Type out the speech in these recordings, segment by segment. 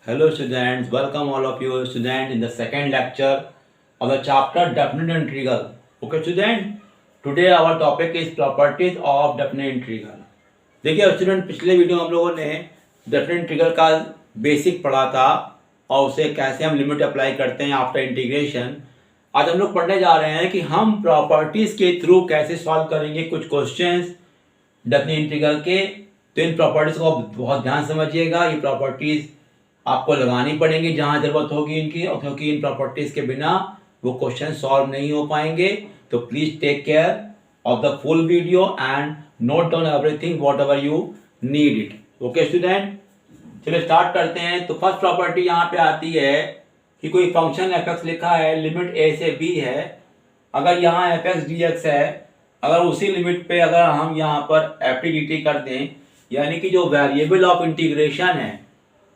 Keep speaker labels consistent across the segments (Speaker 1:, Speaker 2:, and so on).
Speaker 1: Hello students, welcome all of you students in the second lecture of the chapter definite integral. Okay student, today our topic is properties of definite integral. देखिए student, पिछले video में हम लोगों ने definite integral का basic पढ़ा था और उसे कैसे हम लिमिट अप्लाई करते हैं आफ्टर इंटीग्रेशन। आज हम लोग पढ़ने जा रहे हैं कि हम प्रॉपर्टीज के थ्रू कैसे सॉल्व करेंगे कुछ क्वेश्चंस डेफिनेट इंटीग्रल के। तो इन प्रॉपर्टीज को बहुत ध्यान समझिएगा। ये प्रॉपर्टीज आपको लगानी पड़ेंगी जहां जरूरत होगी इनकी, और क्योंकि इन प्रॉपर्टीज के बिना वो क्वेश्चन सॉल्व नहीं हो पाएंगे। तो please take care of the full video and note down everything whatever you need it. Okay student, चलिए स्टार्ट करते हैं। तो फर्स्ट प्रॉपर्टी यहाँ पे आती है कि कोई फंक्शन f(x) लिखा है, लिमिट a से b है। अगर यहाँ f(x) dx है, अगर उसी लिमिट पे अगर हम यहाँ पर f(t) dt कर दें, यानी कि जो वेरिएबल ऑफ इंटीग्रेशन है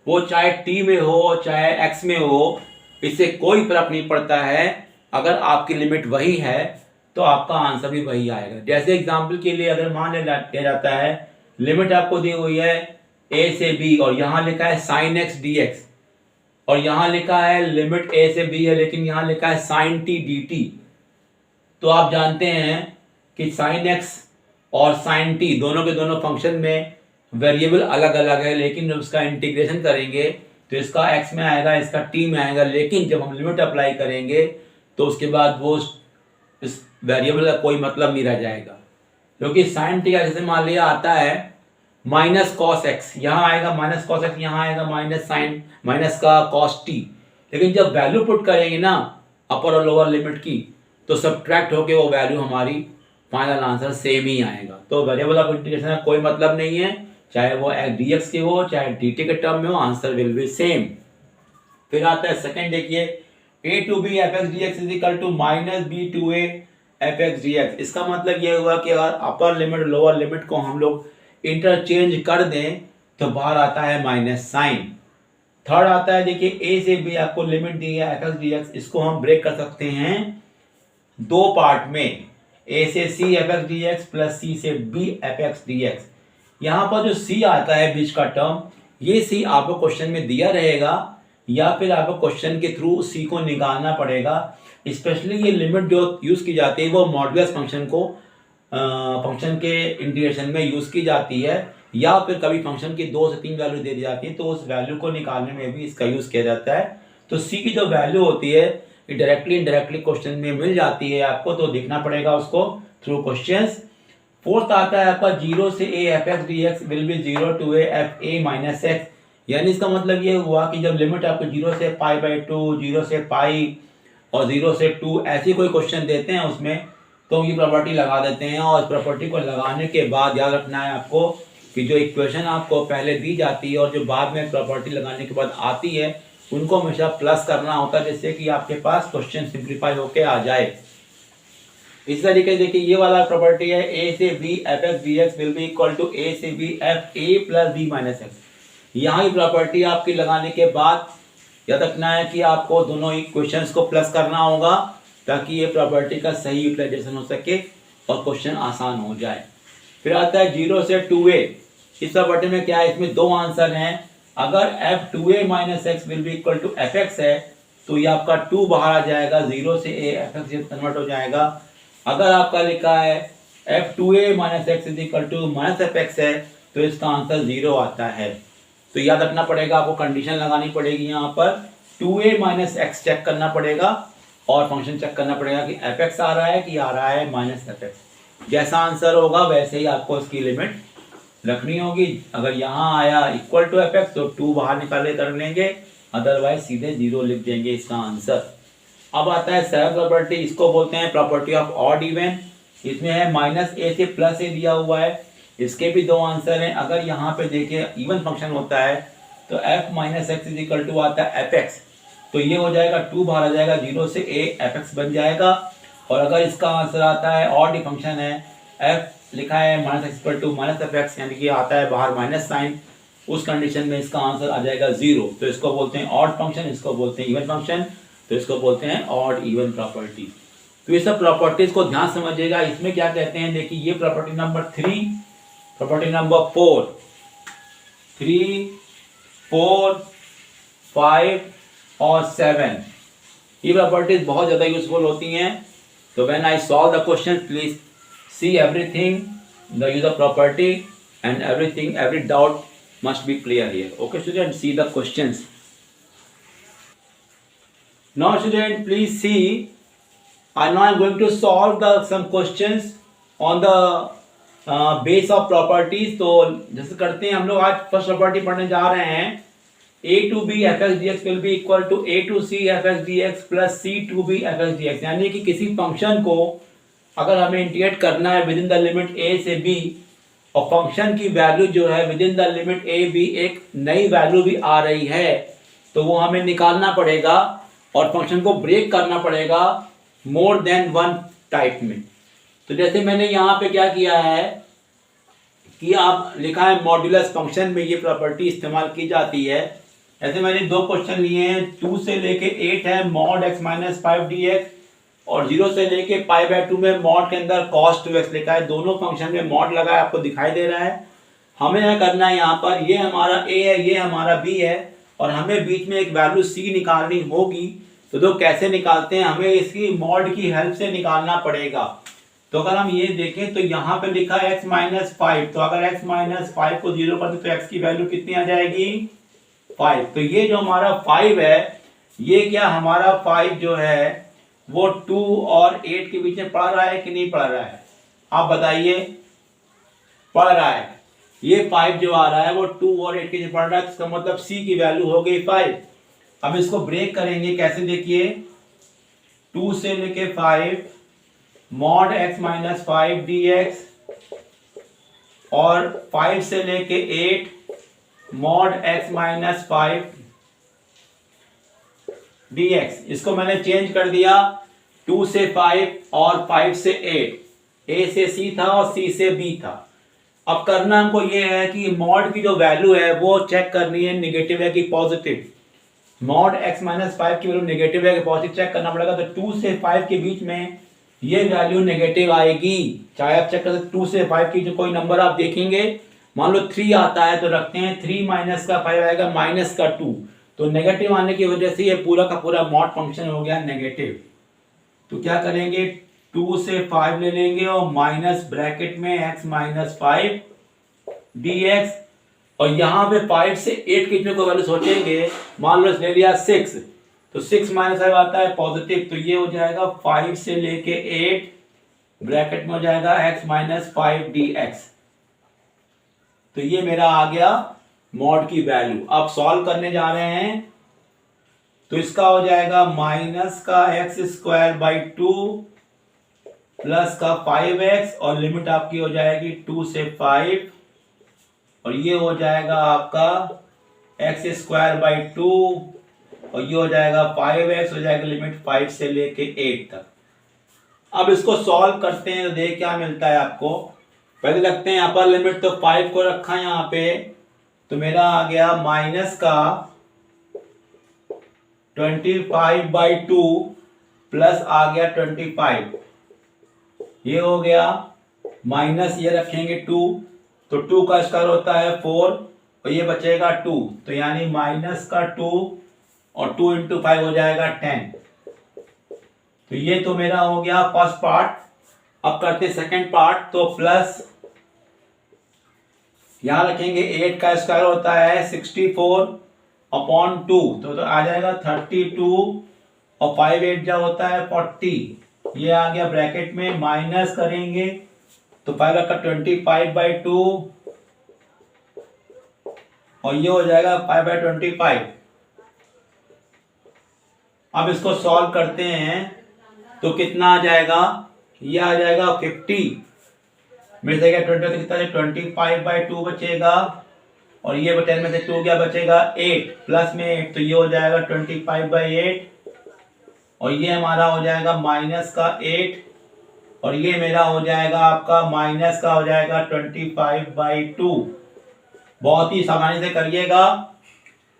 Speaker 1: वो चाहे t में हो चाहे x में हो, इससे कोई फर्क नहीं पड़ता है। अगर आपकी लिमिट वही है तो आपका आंसर भी वही आएगा। जैसे एग्जांपल के लिए अगर मान लिया जाता है लिमिट आपको दी हुई है a से b और यहाँ लिखा है sin x dx, और यहाँ लिखा है लिमिट a से b है लेकिन यहाँ लिखा है sin t dt। तो आप जानते हैं कि sin x और sin t दोनों के दोनों फंक्शन में वेरिएबल अलग अलग है, लेकिन जब उसका इंटीग्रेशन करेंगे तो इसका x में आएगा, इसका t में आएगा। लेकिन जब हम लिमिट अप्लाई करेंगे तो उसके बाद वो इस वेरिएबल का कोई मतलब नहीं रह जाएगा, क्योंकि साइन टी का जैसे मान लिया आता है माइनस कॉस एक्स, यहाँ आएगा माइनस कॉस एक्स, यहाँ आएगा माइनस साइन माइनस का कॉस टी। लेकिन जब वैल्यू पुट करेंगे ना अपर और लोअर लिमिट की, तो सब्ट्रैक्ट होके वो वैल्यू हमारी फाइनल आंसर सेम ही आएगा। तो वेरिएबल ऑफ इंटीग्रेशन का कोई मतलब नहीं है, चाहे वो डी एक्स के हो चाहे डी टी के टर्म में हो, आंसर विल बी सेम। फिर आता है सेकेंड, देखिए a to b f(x) dx is equal to minus b to a f(x) dx। इसका मतलब ये हुआ कि अगर अपर लिमिट लोअर लिमिट को हम लोग इंटरचेंज कर दें तो बाहर आता है माइनस साइन। थर्ड आता है, देखिए a से b आपको लिमिट दी है f(x) dx, इसको हम ब्रेक कर सकते हैं दो पार्ट में, a से c f(x) dx plus c से b f(x) dx। यहाँ पर जो c आता है बीच का टर्म, ये c आपको क्वेश्चन में दिया रहेगा या फिर आपको क्वेश्चन के थ्रू सी को निकालना पड़ेगा। स्पेशली ये लिमिट जो यूज की जाती है वो मॉडुलस फंक्शन को फंक्शन के इंटीग्रेशन में यूज की जाती है, या फिर कभी फंक्शन की 2 से 3 वैल्यू दे दी जाती है तो उस वैल्यू को निकालने में भी इसका यूज किया जाता है। तो सी की जो वैल्यू होती है ये डायरेक्टली इनडायरेक्टली क्वेश्चन में मिल जाती है आपको, तो देखना पड़ेगा उसको थ्रू क्वेश्चन। फोर्थ आता है आपका 0 से a f(x) dx will B 0 to a f a minus x. यानी इसका मतलब ये हुआ कि जब लिमिट आपको 0 से π/2, 0 से पाई और 0 से 2 ऐसी कोई क्वेश्चन देते हैं उसमें, तो ये प्रॉपर्टी लगा देते हैं। और इस प्रॉपर्टी को लगाने के बाद याद रखना है आपको कि जो इक्वेशन आपको पहले दी जाती है और जो बाद में प्रॉपर्टी लगाने के बाद आती है उनको हमेशा प्लस करना होता है, जिससे कि आपके पास क्वेश्चन सिंप्लीफाई होके आ जाए। इस तरीके से देखिए ये वाला प्रॉपर्टी है a से b f(x) dx will be equal to a से b f a plus b minus x. यहाँ की प्रॉपर्टी आपकी लगाने के बाद याद रखना है कि आपको दोनों इक्वेशंस को प्लस करना होगा ताकि ये प्रॉपर्टी का सही यूटिलाइजेशन हो सके और क्वेश्चन आसान हो जाए। फिर आता है 0 से 2a। इस प्रॉपर्टी में क्या है, इसमें दो आंसर हैं। अगर f2a minus x will be equal to fx है तो ये आपका 2 बाहर आ जाएगा, 0 से a fx कन्वर्ट हो जाएगा। अगर आपका लिखा है f2a minus x is equal to minus fx है तो इसका आंसर 0 आता है। तो याद रखना पड़ेगा, आपको कंडीशन लगानी पड़ेगी यहाँ पर 2a माइनस एक्स चेक करना पड़ेगा और फंक्शन चेक करना पड़ेगा कि fx आ रहा है कि आ रहा है माइनस fx। जैसा आंसर होगा वैसे ही आपको इसकी लिमिट रखनी होगी। अगर यहाँ आया इक्वल टू fx तो 2 बाहर निकाले कर लेंगे, अदरवाइज सीधे 0 लिख देंगे इसका आंसर। अब आता है सेकंड प्रॉपर्टी, इसको बोलते हैं प्रॉपर्टी ऑफ ऑड इवन। इसमें है माइनस a से प्लस a दिया हुआ है, इसके भी दो आंसर हैं। अगर यहाँ पे देखिए इवन फंक्शन होता है तो f minus x is equal to आता है fx, तो ये हो जाएगा 2 बाहर आ जाएगा, 0 से a fx बन जाएगा। और अगर इसका आंसर आता है ऑड फंक्शन है, f लिखा है minus x equal to minus fx, यानी कि आता है बाहर माइनस साइन, उस कंडीशन में इसका आंसर आ जाएगा 0। तो इसको बोलते हैं ऑड फंक्शन, इसको बोलते हैं इवन फंक्शन, तो इसको बोलते हैं ऑड इवन प्रॉपर्टी। तो ये सब प्रॉपर्टीज को ध्यान समझिएगा। इसमें क्या कहते हैं, देखिए ये प्रॉपर्टी नंबर 3, प्रॉपर्टी नंबर 4, 3, 4 5 और 7। ये प्रॉपर्टीज बहुत ज़्यादा यूजफुल होती हैं। तो when I solve the question, please see everything, the use of property and everything, every doubt must be clear here. Okay student, see the questions. Now student, please see, now I'm going to solve some questions on the base of properties. तो जैसे करते हैं हम लोग, आज first property पढ़ने जा रहे हैं। a to b fx dx will be equal to a to c fx dx plus c to b fx dx, यानी कि किसी फंक्शन को अगर हमें इंटीग्रेट करना है within the limit a से b, और फंक्शन की वैल्यू जो है within the limit A B एक नई वैल्यू भी आ रही है, तो वो हमें निकालना पड़ेगा और फंक्शन को ब्रेक करना पड़ेगा मोर देन वन टाइप में। तो जैसे मैंने यहाँ पे क्या किया है कि आप लिखा है मॉड्यूलस फंक्शन में ये प्रॉपर्टी इस्तेमाल की जाती है। ऐसे मैंने दो क्वेश्चन लिए हैं, 2 से लेके 8 है मॉड x माइनस 5 dx, और 0 से लेके π/2 में मॉड के अंदर cos 2x लिखा है। दोनों फंक्शन में मॉड लगा है, आपको दिखाई दे रहा है। हमें यह करना है, यहाँ पर ये हमारा a है, ये हमारा b है, और हमें बीच में एक वैल्यू c निकालनी होगी। तो दो कैसे निकालते हैं, हमें इसकी मॉड की हेल्प से निकालना पड़ेगा। तो अगर हम ये देखें तो यहाँ पे लिखा है x माइनस 5, तो अगर x माइनस 5 को 0 कर दे तो x की वैल्यू कितनी आ जाएगी, 5। तो ये जो हमारा 5 है, ये क्या हमारा 5 जो है वो 2 और 8 के बीच में पढ़ रहा है कि नहीं पढ़ रहा है, आप बताइए। पढ़ रहा है। ये 5 जो आ रहा है वो 2 और 8 के बीच पढ़ रहा है, इसका मतलब c की वैल्यू हो गई 5। अब इसको ब्रेक करेंगे कैसे, देखिए 2 से लेके 5 मॉड x माइनस 5 dx, और 5 से लेके 8 मॉड x माइनस 5 dx। इसको मैंने चेंज कर दिया, 2 से 5 और 5 से 8, a से c था और c से b था। अब करना हमको ये है कि मॉड की जो वैल्यू है वो चेक करनी है निगेटिव है कि पॉजिटिव। मॉड x माइनस 5 की वैल्यू निगेटिव है कि पॉजिटिव चेक करना पड़ेगा। तो 2 से 5 के बीच में ये वैल्यू नेगेटिव आएगी, चाहे आप चेक कर सकते। 2 से 5 की जो कोई नंबर आप देखेंगे, मान लो 3 आता है तो रखते हैं 3 माइनस का 5 आएगा माइनस का 2, तो नेगेटिव आने की वजह से ये पूरा का पूरा मॉड फंक्शन हो गया नेगेटिव। तो क्या करेंगे, 2 से 5 ले लेंगे और माइनस ब्रैकेट में x माइनस 5 dx, और यहाँ पे 5 से 8 के बीच में कोई वैल्यू सोचेंगे, मान लो ले लिया 6, तो 6 माइनस 5 आता है पॉजिटिव, तो ये हो जाएगा 5 से लेके 8 ब्रैकेट में हो जाएगा x माइनस 5 dx। तो ये मेरा आ गया मॉड की वैल्यू। अब सॉल्व करने जा रहे हैं, तो इसका हो जाएगा माइनस का एक्स स्क्वायर बाई 2 प्लस का 5x, और लिमिट आपकी हो जाएगी 2 से 5, और ये हो जाएगा आपका एक्स स्क्वायर बाई 2, और ये हो जाएगा 5x, हो जाएगा लिमिट 5 से लेके 8 तक। अब इसको सॉल्व करते हैं तो देख क्या मिलता है आपको। पहले लगते हैं अपर लिमिट, तो 5 को रखा है यहाँ पे, तो मेरा आ गया माइनस का 25/2 प्लस आ गया 25, ये हो गया माइनस, ये रखेंगे 2, तो 2 का स्क्वायर होता है 4, और ये बचेगा 2, तो यानी माइनस का 2 और 2 इंटू 5 हो जाएगा 10। तो ये तो मेरा हो गया फर्स्ट पार्ट। अब करते सेकंड पार्ट, तो प्लस यहां रखेंगे 8 का स्क्वायर होता है 64/2, तो आ जाएगा 32, और 5 8 जा होता है 40, ये आ गया ब्रैकेट में, माइनस करेंगे तो 5 का 25/2, और ये हो जाएगा 5/25। अब इसको सॉल्व करते हैं तो कितना आ जाएगा, ये आ जाएगा 50 में से 20 तो कितना है 25/2 बचेगा, और ये 10 में से 2 क्या बचेगा 8, प्लस में 8, तो ये हो जाएगा 25/8, और ये हमारा हो जाएगा माइनस का 8, और ये मेरा हो जाएगा आपका माइनस का हो जाएगा 25/2। बहुत ही सावधानी से करिएगा,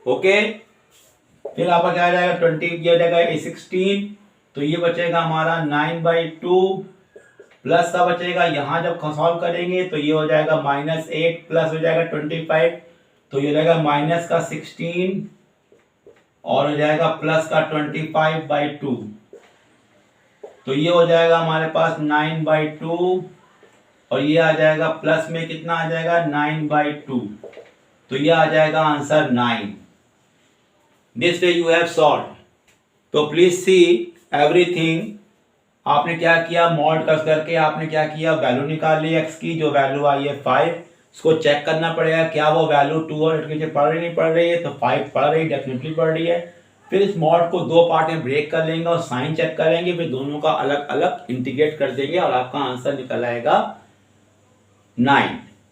Speaker 1: ओके। फिर आपका क्या आ जाएगा 20, ये हो जाएगा 16, तो ये बचेगा हमारा 9/2, प्लस का बचेगा, यहाँ जब सॉल्व करेंगे तो ये हो जाएगा -8 प्लस हो जाएगा 25, तो ये हो जाएगा माइनस का 16, और हो जाएगा प्लस का 25/2, तो ये हो जाएगा हमारे पास 9/2 और ये आ जाएगा प्लस में कितना आ जाएगा 9/2, तो ये आ जाएगा answer 9। This way you have solve. तो प्लीज सी एवरीथिंग। आपने क्या किया, मॉड कस करके आपने क्या किया, वैल्यू निकाल ली x की, जो वैल्यू आई है 5। इसको चेक करना पड़ेगा क्या वो वैल्यू 2 और 8 के नीचे पढ़ रही नहीं पढ़ रही है, तो 5 पढ़ रही, डेफिनेटली पढ़ रही है। फिर इस मॉड को दो पार्ट में ब्रेक कर लेंगे और साइन चेक करेंगे, फिर दोनों का अलग अलग इंटीग्रेट कर देंगे और आपका आंसर निकल आएगा 9।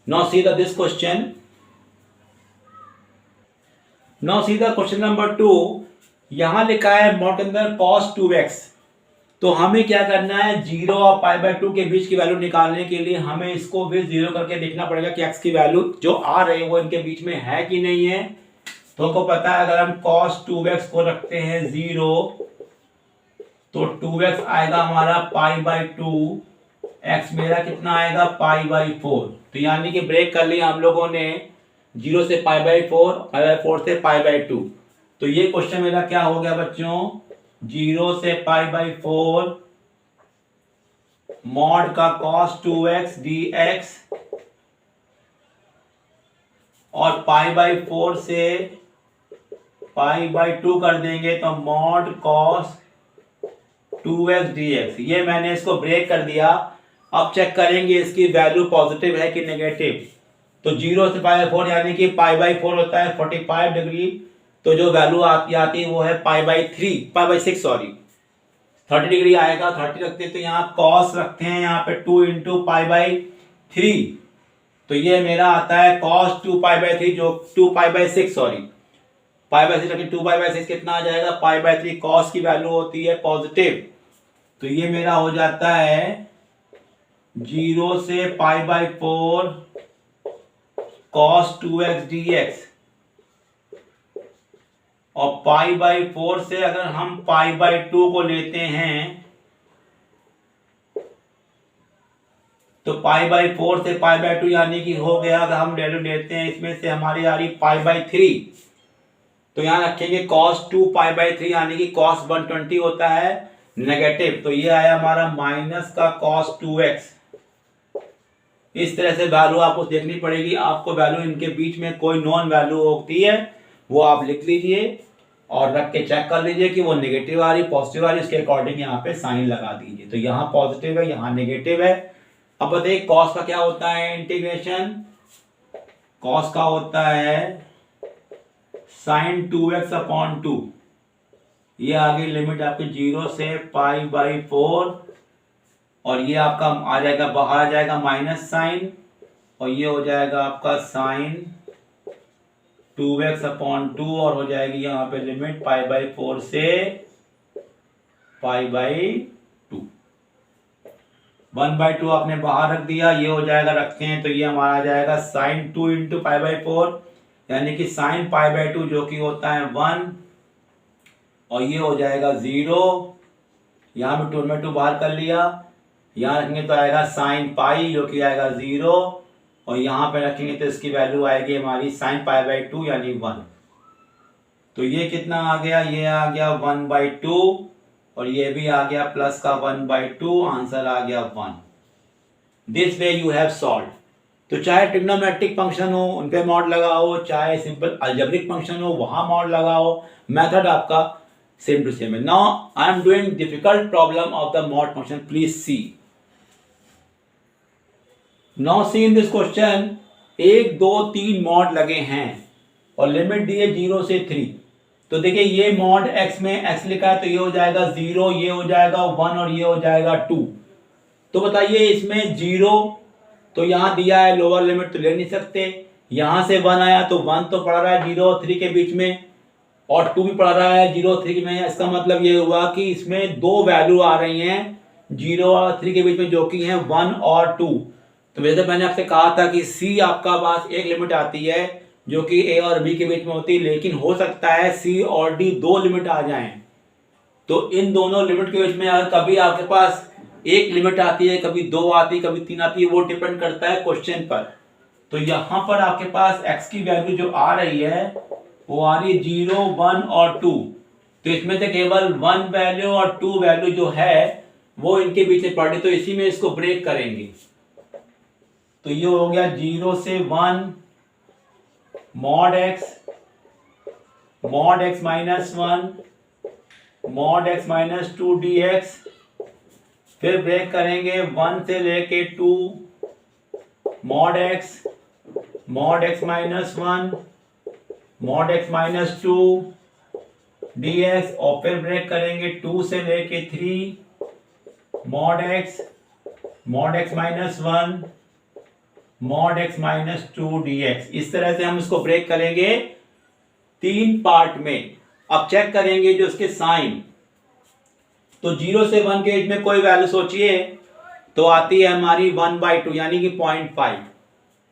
Speaker 1: Now see the this question. Now see the question number 2। यहां लिखा है मॉड के अंदर cos 2x। तो हमें क्या करना है, 0 और π/2 के बीच की वैल्यू निकालने के लिए हमें इसको भी 0 करके देखना पड़ेगा कि x की वैल्यू जो आ रही है वो इनके बीच में है कि नहीं है। तो आपको पता है अगर हम cos 2x को रखते हैं 0 तो 2x आएगा हमारा π/2, x मेरा कितना आएगा π/4। तो यानी कि ब्रेक कर लिया हम लोगों ने 0 से π/4, π/4 से π/2। तो ये क्वेश्चन मेरा क्या हो गया बच्चों, 0 से π/4 मॉड का cos 2x dx और π/4 से π/2 कर देंगे तो मॉड cos 2x dx। ये मैंने इसको ब्रेक कर दिया। अब चेक करेंगे इसकी वैल्यू पॉजिटिव है कि नेगेटिव। तो 0 से π/4 यानी कि π/4 होता है 45 डिग्री, तो जो वैल्यू आती है वो है π/6 सॉरी 30 डिग्री आएगा। 30 रखते हैं तो यहाँ cos रखते हैं यहाँ पे 2 × π/3, तो ये मेरा आता है cos 2π/3 जो 2π/6 सॉरी π/6 रखिए 2π/6 कितना आ जाएगा π/3। cos की वैल्यू होती है पॉजिटिव, तो ये मेरा हो जाता है 0 से π/4 cos 2x dx और π/4 से अगर हम π/2 को लेते हैं तो π/4 से π/2 यानी कि हो गया, अगर हम वैल्यू लेते हैं इसमें से हमारी आ रही π/3, तो यहां रखेंगे cos 2π/3 यानी कि cos 120 होता है नेगेटिव, तो ये आया हमारा माइनस का cos 2x। इस तरह से वैल्यू आपको देखनी पड़ेगी। आपको वैल्यू इनके बीच में कोई नॉन वैल्यू होती है वो आप लिख लीजिए और रख के चेक कर लीजिए कि वो नेगेटिव आ रही पॉजिटिव आ रही, उसके अकॉर्डिंग यहाँ पे साइन लगा दीजिए। तो यहाँ पॉजिटिव है यहाँ नेगेटिव है। अब बताइए cos का क्या होता है इंटीग्रेशन, cos का होता है sin 2x/2। ये आगे लिमिट आपकी 0 से π/4 और ये आपका आ जाएगा बाहर आ जाएगा माइनस साइन और ये हो जाएगा आपका sin 2x/2 और हो जाएगी यहाँ पे लिमिट π/4 से π/2। 1/2 आपने बाहर रख दिया, ये हो जाएगा रखते हैं तो ये हमारा आ जाएगा sin 2 × π/4 यानी कि sin π/2 जो कि होता है 1 और ये हो जाएगा 0। यहाँ पे 2 में 2 बाहर कर लिया, यहाँ रखेंगे तो आएगा sin पाई जो कि आएगा 0 और यहाँ पे रखेंगे तो इसकी वैल्यू आएगी हमारी sin π/2 यानी 1। तो ये कितना आ गया, ये आ गया 1/2 और ये भी आ गया प्लस का 1/2, आंसर आ गया 1। This way you have solve. तो चाहे ट्रिग्नोमेट्रिक फंक्शन हो उन पे मॉड लगाओ, चाहे सिंपल अलजेब्रिक फंक्शन हो वहां मॉड लगाओ, मेथड आपका सेम टू सेम है। Now I am doing difficult problem of the mod function, please see. Now see in this question 1 2 3 mod लगे हैं और लिमिट दी है 0 से 3। तो देखिए ये मॉड x में x लिखा है तो ये हो जाएगा 0, ये हो जाएगा 1 और ये हो जाएगा 2। तो बताइए इसमें 0 तो यहाँ दिया है लोअर लिमिट तो ले नहीं सकते, यहाँ से 1 आया तो 1 तो पड़ रहा है 0 और 3 के बीच में और 2 भी पड़ रहा है 0 और 3 में। इसका मतलब ये हुआ कि इसमें दो वैल्यू आ रही हैं 0 और 3 के बीच में जो कि हैं 1 और 2। तो वैसे मैंने आपसे कहा था कि C आपका पास एक लिमिट आती है जो कि A और B के बीच में होती है, लेकिन हो सकता है C और D दो लिमिट आ जाएं। तो इन दोनों लिमिट के बीच में अगर कभी आपके पास एक लिमिट आती है, कभी 2 आती है, कभी 3 आती है, वो डिपेंड करता है क्वेश्चन पर। तो यहाँ पर आपके पास x की वैल्यू जो आ रही है वो आ रही है 0, 1 और 2। तो इसमें से केवल 1 वैल्यू और 2 वैल्यू जो है वो इनके बीच में पड़ी, तो इसी में इसको ब्रेक करेंगे। तो ये हो गया 0 से 1 mod x minus 1 mod x minus 2 dx। फिर ब्रेक करेंगे 1 से लेके 2 mod x minus 1 mod x minus 2 dx। और फिर ब्रेक करेंगे 2 से लेके 3 mod x minus 1 mod x minus 2 dx। इस तरह से हम इसको ब्रेक करेंगे 3 पार्ट में। अब चेक करेंगे जो इसके साइन। तो 0 से 1 के बीच में कोई वैल्यू सोचिए तो आती है हमारी 1/2 यानी कि 0.5।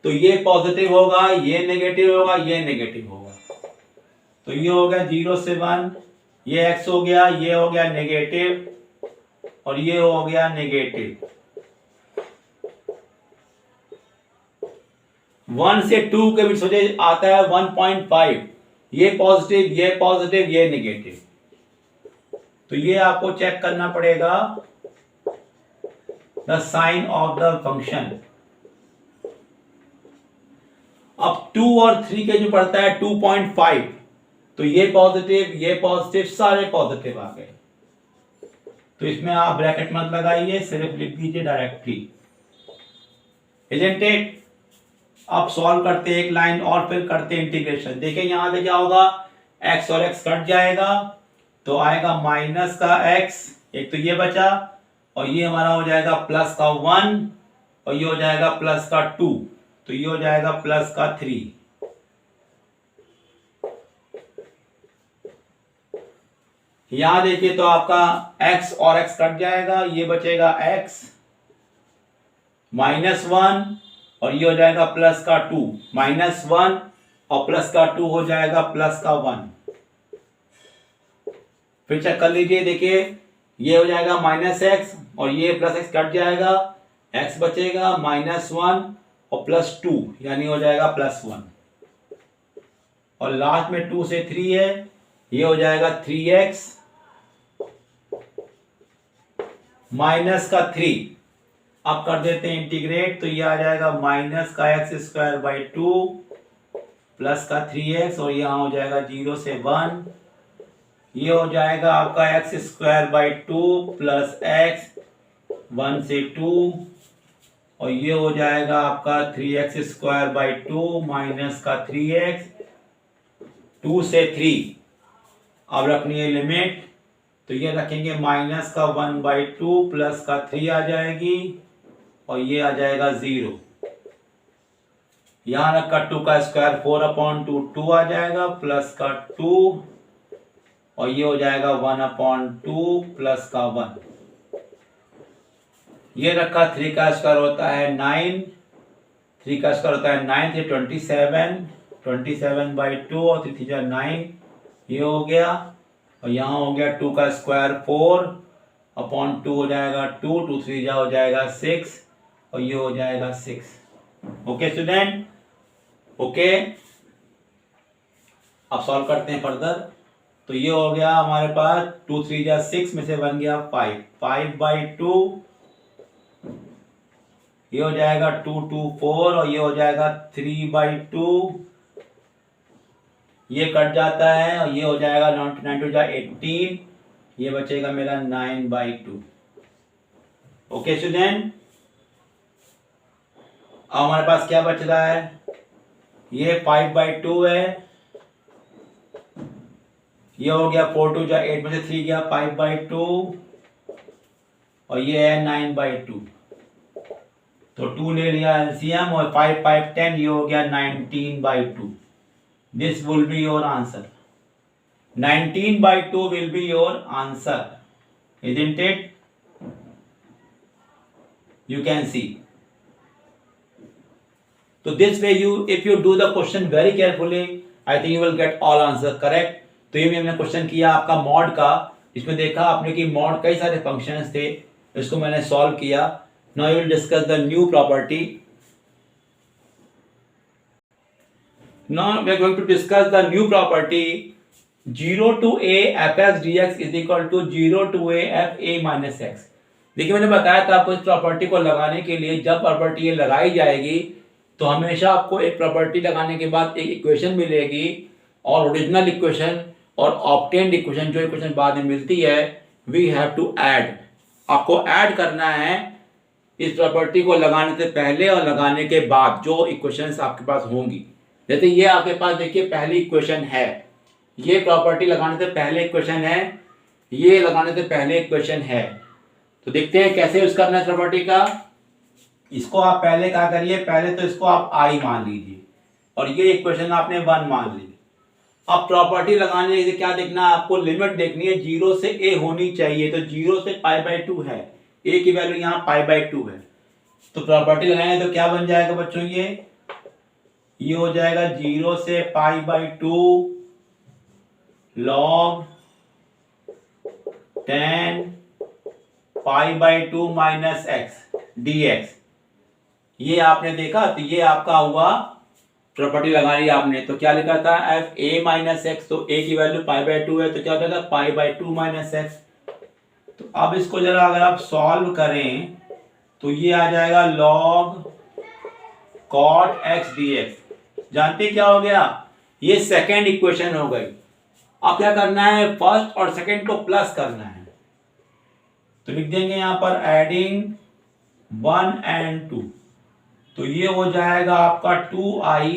Speaker 1: तो ये पॉजिटिव होगा, ये नेगेटिव होगा, ये नेगेटिव होगा। तो ये हो गया 0 से 1, ये x हो गया, ये हो गया नेगेटिव और ये हो गया नेगेटिव। 1 से 2 के बीच सोचे आता है 1.5, ये पॉजिटिव, ये पॉजिटिव, ये नेगेटिव। तो ये आपको चेक करना पड़ेगा the sign of the function. अब 2 और 3 के जो पड़ता है 2.5, तो ये पॉजिटिव, सारे पॉजिटिव आ गए। तो इसमें आप ब्रैकेट मत लगाइए, सिर्फ लिख दीजिए डायरेक्टली। Isn't it? अब सॉल्व करते एक लाइन और फिर करते इंटीग्रेशन। देखिए यहां से क्या होगा, x और x कट जाएगा तो आएगा माइनस का x, एक तो ये बचा, और ये हमारा हो जाएगा प्लस का 1 और ये हो जाएगा प्लस का 2, तो ये हो जाएगा प्लस का 3। यहां देखिए तो आपका x और x कट जाएगा, ये बचेगा x -1 और ये हो जाएगा प्लस का 2, -1 और प्लस का 2 हो जाएगा प्लस का 1। फिर चेक कर लीजिए, देखिए ये हो जाएगा -x और ये प्लस x कट जाएगा, x बचेगा -1 और प्लस 2 यानी हो जाएगा +1। और लास्ट में 2 से 3 है, ये हो जाएगा 3x माइनस का 3। अब कर देते हैं इंटीग्रेट, तो ये आ जाएगा माइनस का x²/2 प्लस का 3x और यहाँ हो जाएगा 0 से 1। ये हो जाएगा आपका x²/2 प्लस x 1 से 2 और ये हो जाएगा आपका 3x²/2 माइनस का 3x 2 से 3। अब रखनी है लिमिट, तो ये रखेंगे माइनस का 1/2 प्लस का 3 आ जाएगी और ये आ जाएगा 0। यहां रखा 2 का स्क्वायर 4/2 2 आ जाएगा प्लस का 2 और ये हो जाएगा 1/2 प्लस का 1। ये रखा 3 का स्क्वायर होता है 9, 3 का स्क्वायर होता है 9 से 27/2 और 3 3 9, ये हो गया। और यहाँ हो गया 2 का स्क्वायर 4/2 हो जाएगा 2, 2 3 हो जाएगा 6 और ये हो जाएगा 6। Okay student, okay. अब सॉल्व करते हैं फर्दर। तो ये हो गया हमारे पास 2 3 6 में से बन गया 5/2, ये हो जाएगा 2 2 4 और ये हो जाएगा 3/2, ये कट जाता है और ये हो जाएगा 9 2 18, ये बचेगा मेरा 9/2। ओके स्टूडेंट, अब हमारे पास क्या बच रहा है, ये 5/2 है, ये हो गया 4 2 8 में से 3 गया 5/2 और ये है 9/2। तो 2 ले लिया एलसीएम और 5 5 10, ये हो गया 19/2। This will be your answer. 19/2 will be your answer, isn't it? You can see. So this way if you do the question very carefully, I think you will get all answer correct. तो ये हमने question किया आपका mod का, इसमें देखा आपने कि मॉड कई सारे फंक्शंस थे, इसको मैंने सॉल्व किया। Now you will discuss the new property. Now we are going to discuss the new property 0 to a fx dx is equal to 0 to a f a minus x। देखिए मैंने बताया था आपको इस प्रॉपर्टी को लगाने के लिए, जब प्रॉपर्टी ये लगाई जाएगी तो हमेशा आपको एक प्रॉपर्टी लगाने के बाद एक इक्वेशन मिलेगी और ओरिजिनल इक्वेशन और ऑब्टेन्ड इक्वेशन, जो इक्वेशन बाद में मिलती है, वी हैव टू ऐड। आपको ऐड करना है इस प्रॉपर्टी को लगाने से पहले और लगाने के बाद जो इक्वेशंस आपके पास होंगी। जैसे ये आपके पास देखिए पहली इक्वेशन है, ये प्रॉपर्टी लगाने से पहले इक्वेशन है, ये लगाने से पहले इक्वेशन है। तो देखते हैं कैसे यूज करना है प्रॉपर्टी का। इसको आप पहले क्या करिए, पहले तो इसको आप आई मान लीजिए और ये इक्वेशन आपने 1 मान ली। अब प्रॉपर्टी लगाने से क्या देखना है आपको, लिमिट देखनी है, 0 से a होनी चाहिए। तो 0 से π/2 है, a की वैल्यू यहाँ π/2 है। तो प्रॉपर्टी लगाएंगे तो क्या बन जाएगा बच्चों, ये हो जाएगा 0 से π/2 log 10 π/2 माइनस x dx। ये आपने देखा, तो ये आपका हुआ प्रॉपर्टी लगा ली आपने। तो क्या लिखा था, एफ ए माइनस एक्स, तो ए की वैल्यू π/2 है, तो क्या होता था π/2 माइनस एक्स। तो अब इसको जरा अगर आप सॉल्व करें तो ये आ जाएगा log cot x dx। जानते क्या हो गया, ये सेकेंड इक्वेशन हो गई। अब क्या करना है, फर्स्ट और सेकेंड को प्लस करना है। तो लिख देंगे यहां पर एडिंग 1 and 2, तो ये हो जाएगा आपका 2i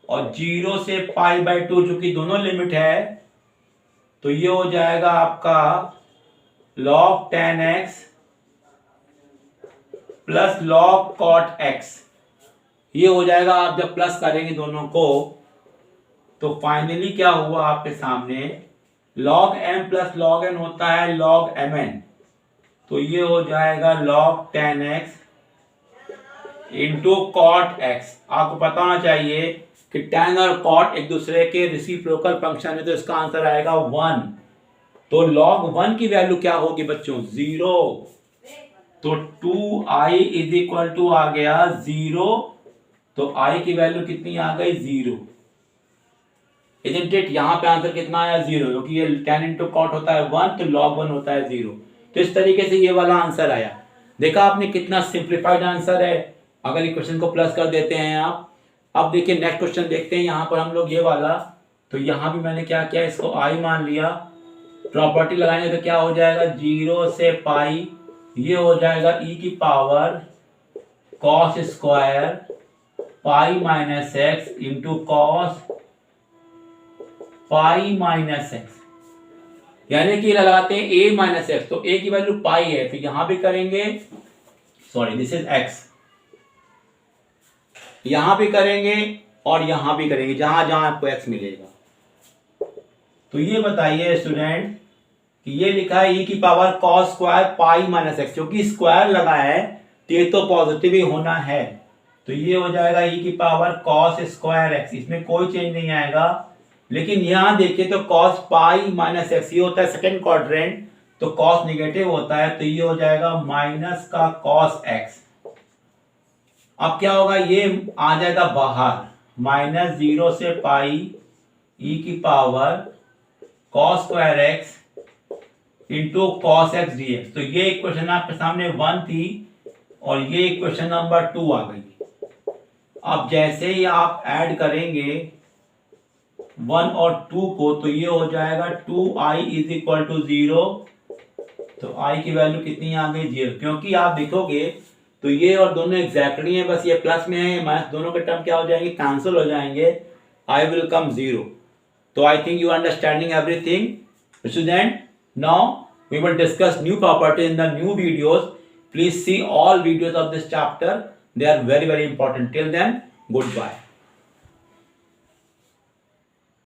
Speaker 1: और 0 से π/2 जो कि दोनों लिमिट है, तो ये हो जाएगा आपका log 10x plus log cot x। ये हो जाएगा, आप जब प्लस करेंगे दोनों को तो फाइनली क्या हुआ आपके सामने, log m plus log n होता है log mn। तो ये हो जाएगा log 10x into cot x. आपको पता होना चाहिए कि tan और cot एक दूसरे के रेसिप्रोकल फंक्शन है, तो इसका आंसर आएगा 1। तो log 1 की वैल्यू क्या होगी बच्चों, 0। तो 2i इज इक्वल टू आ गया 0। तो i की वैल्यू कितनी आ गई, 0। इजंट इट, यहाँ पे आंसर कितना आया, 0, क्योंकि ये tan इंटू कॉट होता है 1, तो log 1 होता है 0। तो इस तरीके से ये वाला आंसर आया। देखा आपने कितना सिंप्लीफाइड आंसर है अगर इक्वेशन को प्लस कर देते हैं आप। अब देखिए नेक्स्ट क्वेश्चन देखते हैं यहाँ पर हम लोग ये वाला। तो यहाँ भी मैंने क्या किया, इसको i मान लिया। प्रॉपर्टी लगाएंगे तो क्या हो जाएगा, 0 से पाई, ये हो जाएगा e की power cos square pi minus x into cos pi minus x. यानी कि लगाते हैं a माइनस एक्स, तो a की वैल्यू पाई है, तो यहां भी करेंगे, सॉरी दिस इज x, यहां भी करेंगे और यहां भी करेंगे, जहां जहां आपको x मिलेगा। तो ये बताइए स्टूडेंट कि ये लिखा है e की power cos square pi minus x, क्योंकि स्क्वायर लगा है तो ये तो पॉजिटिव ही होना है। तो ये हो जाएगा e की पावर cos स्क्वायर एक्स, इसमें कोई चेंज नहीं आएगा। लेकिन यहां देखिए तो cos पाई माइनस एक्स, ये होता है सेकेंड क्वाड्रेंट, तो cos निगेटिव होता है, तो ये हो जाएगा माइनस का cos एक्स। अब क्या होगा, ये आ जाएगा बाहर, माइनस 0 से पाई e की power cos square x into cos x d x. तो ये इक्वेशन आपके सामने 1 थी और ये इक्वेशन नंबर 2 आ गई। अब जैसे ही आप ऐड करेंगे 1 और 2 को, तो ये हो जाएगा 2i इज इक्वल टू 0। तो i की वैल्यू कितनी आ गई, 0, क्योंकि आप देखोगे तो ये और दोनों एग्जैक्टली हैं, बस ये प्लस में है माइनस, दोनों के टर्म क्या हो जाएंगे, कैंसिल हो जाएंगे, i विल कम 0। तो I think you understanding everything student. Now we will discuss new property in the new videos. Please see all videos of this chapter. They are very, very important. Till then, goodbye.